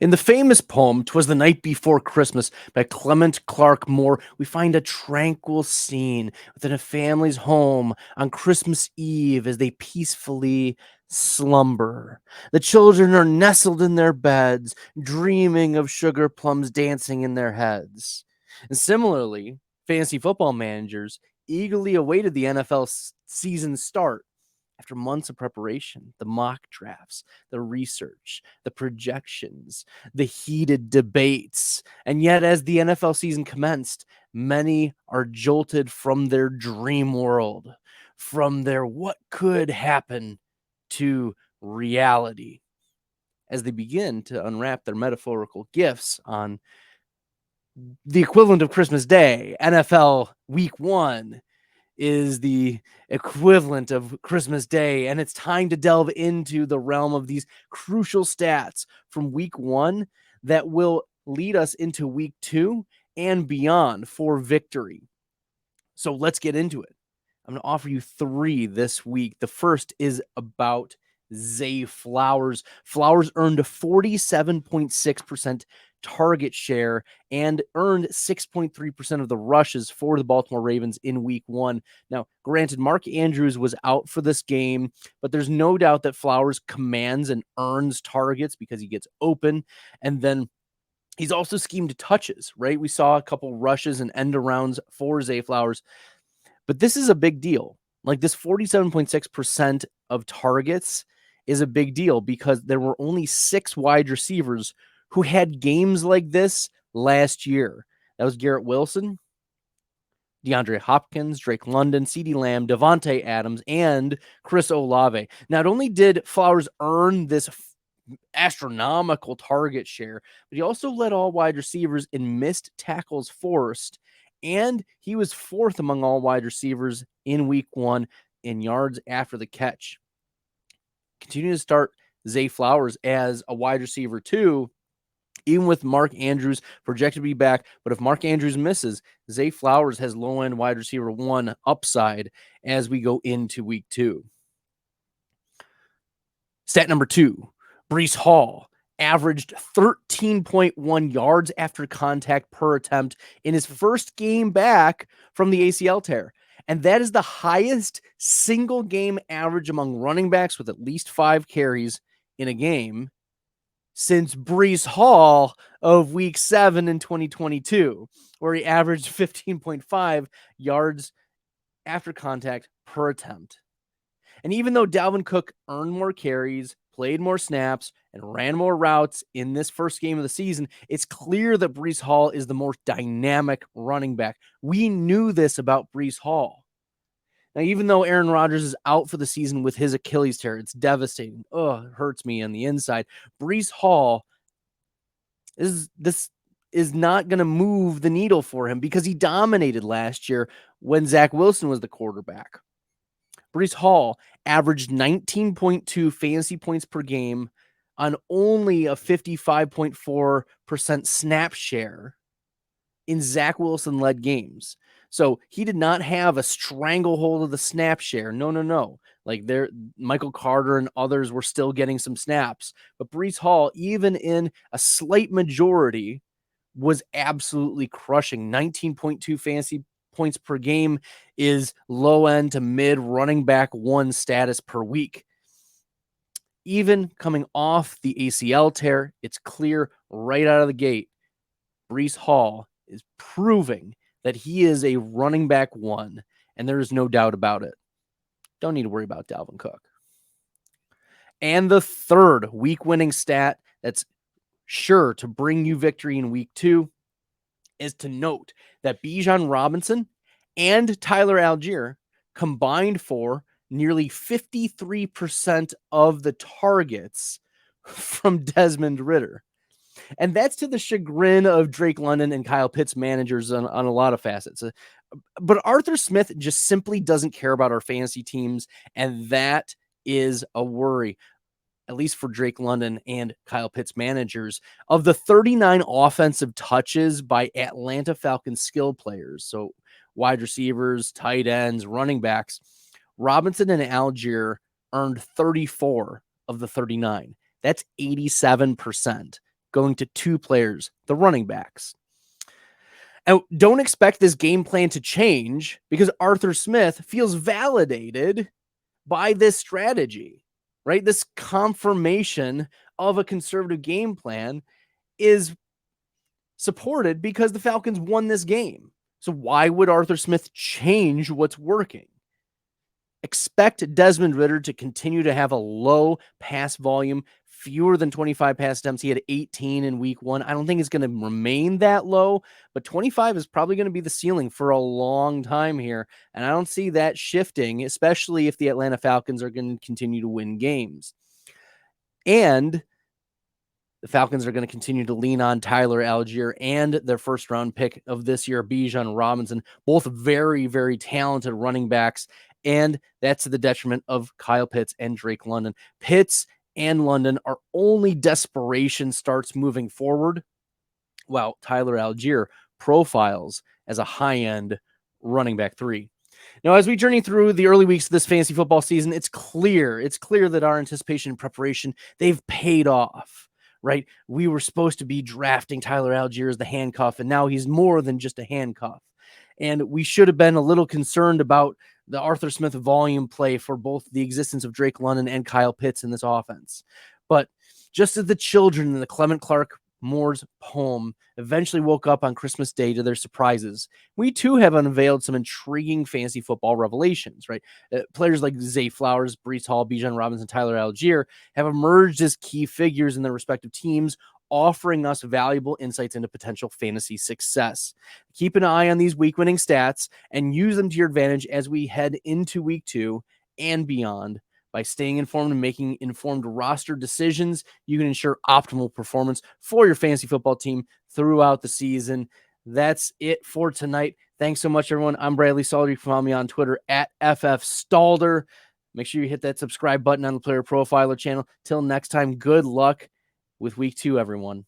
In the famous poem, "'Twas the Night Before Christmas" by Clement Clarke Moore, we find a tranquil scene within a family's home on Christmas Eve as they peacefully slumber. The children are nestled in their beds, dreaming of sugar plums dancing in their heads. And similarly, fantasy football managers eagerly awaited the NFL season start. After months of preparation, the mock drafts, the research, the projections, the heated debates. And yet, as the NFL season commenced, many are jolted from their dream world, from their what could happen to reality, as they begin to unwrap their metaphorical gifts on the equivalent of Christmas Day, NFL Week 1 is the equivalent of Christmas Day, and it's time to delve into the realm of these crucial stats from week 1 that will lead us into week 2 and beyond for victory. So let's get into it. I'm going to offer you 3 this week. The first is about Zay Flowers. Flowers earned a 47.6% target share and earned 6.3% of the rushes for the Baltimore Ravens in week 1. Now, granted, Mark Andrews was out for this game, but there's no doubt that Flowers commands and earns targets because he gets open. And then he's also schemed touches, right? We saw a couple rushes and end arounds for Zay Flowers, but this is a big deal. Like, this 47.6% of targets is a big deal because there were only 6 wide receivers who had games like this last year. That was Garrett Wilson, DeAndre Hopkins, Drake London, CeeDee Lamb, Devontae Adams, and Chris Olave. Not only did Flowers earn this astronomical target share, but he also led all wide receivers in missed tackles forced, and he was 4th among all wide receivers in week 1 in yards after the catch. Continue to start Zay Flowers as a wide receiver too, even with Mark Andrews projected to be back. But if Mark Andrews misses, Zay Flowers has low-end wide receiver 1 upside as we go into week 2. Stat number 2, Breece Hall averaged 13.1 yards after contact per attempt in his first game back from the ACL tear. And that is the highest single game average among running backs with at least 5 carries in a game since Breece Hall of week 7 in 2022, where he averaged 15.5 yards after contact per attempt. And even though Dalvin Cook earned more carries, played more snaps, and ran more routes in this first game of the season, it's clear that Breece Hall is the more dynamic running back. We knew this about Breece Hall. Now, even though Aaron Rodgers is out for the season with his Achilles tear, it's devastating. It hurts me on the inside. Breece Hall is not going to move the needle for him because he dominated last year when Zach Wilson was the quarterback. Breece Hall averaged 19.2 fantasy points per game on only a 55.4% snap share in Zach Wilson-led games. So he did not have a stranglehold of the snap share. No. Like, Michael Carter and others were still getting some snaps. But Breece Hall, even in a slight majority, was absolutely crushing. 19.2 fantasy points per game is low end to mid running back 1 status per week. Even coming off the ACL tear, it's clear right out of the gate, Breece Hall is proving that he is a running back 1, and there is no doubt about it. Don't need to worry about Dalvin Cook. And the third week-winning stat that's sure to bring you victory in week 2 is to note that Bijan Robinson and Tyler Algier combined for nearly 53% of the targets from Desmond Ridder. And that's to the chagrin of Drake London and Kyle Pitts managers on a lot of facets. But Arthur Smith just simply doesn't care about our fantasy teams, and that is a worry, at least for Drake London and Kyle Pitts managers. Of the 39 offensive touches by Atlanta Falcons skill players, so wide receivers, tight ends, running backs, Robinson and Algier earned 34 of the 39. That's 87%. going to 2 players, the running backs. And don't expect this game plan to change because Arthur Smith feels validated by this strategy, right? This confirmation of a conservative game plan is supported because the Falcons won this game. So why would Arthur Smith change what's working? Expect Desmond Ridder to continue to have a low pass volume, fewer than 25 pass attempts. He had 18 in week 1. I don't think it's going to remain that low, but 25 is probably going to be the ceiling for a long time here. And I don't see that shifting, especially if the Atlanta Falcons are going to continue to win games. And the Falcons are going to continue to lean on Tyler Algier and their first round pick of this year, Bijan Robinson, both very, very talented running backs. And that's to the detriment of Kyle Pitts and Drake London. Pitts and London are only desperation starts moving forward, while Tyler Algier profiles as a high-end running back 3. Now, as we journey through the early weeks of this fantasy football season, it's clear that our anticipation and preparation, they've paid off. Right? We were supposed to be drafting Tyler Algier as the handcuff, and now he's more than just a handcuff. And we should have been a little concerned about the Arthur Smith volume play for both the existence of Drake London and Kyle Pitts in this offense. But just as the children in the Clement Clark Moore's poem eventually woke up on Christmas Day to their surprises, we too have unveiled some intriguing fantasy football revelations, right? Players like Zay Flowers, Breshad Hall, Bijan Robinson, Tyler Algier have emerged as key figures in their respective teams, offering us valuable insights into potential fantasy success. Keep an eye on these week-winning stats and use them to your advantage as we head into week 2 and beyond. By staying informed and making informed roster decisions, you can ensure optimal performance for your fantasy football team throughout the season. That's it for tonight. Thanks so much, everyone. I'm Bradley Stalder. You can follow me on Twitter at FFStalder. Make sure you hit that subscribe button on the Player Profiler channel. Till next time, good luck with week 2, everyone.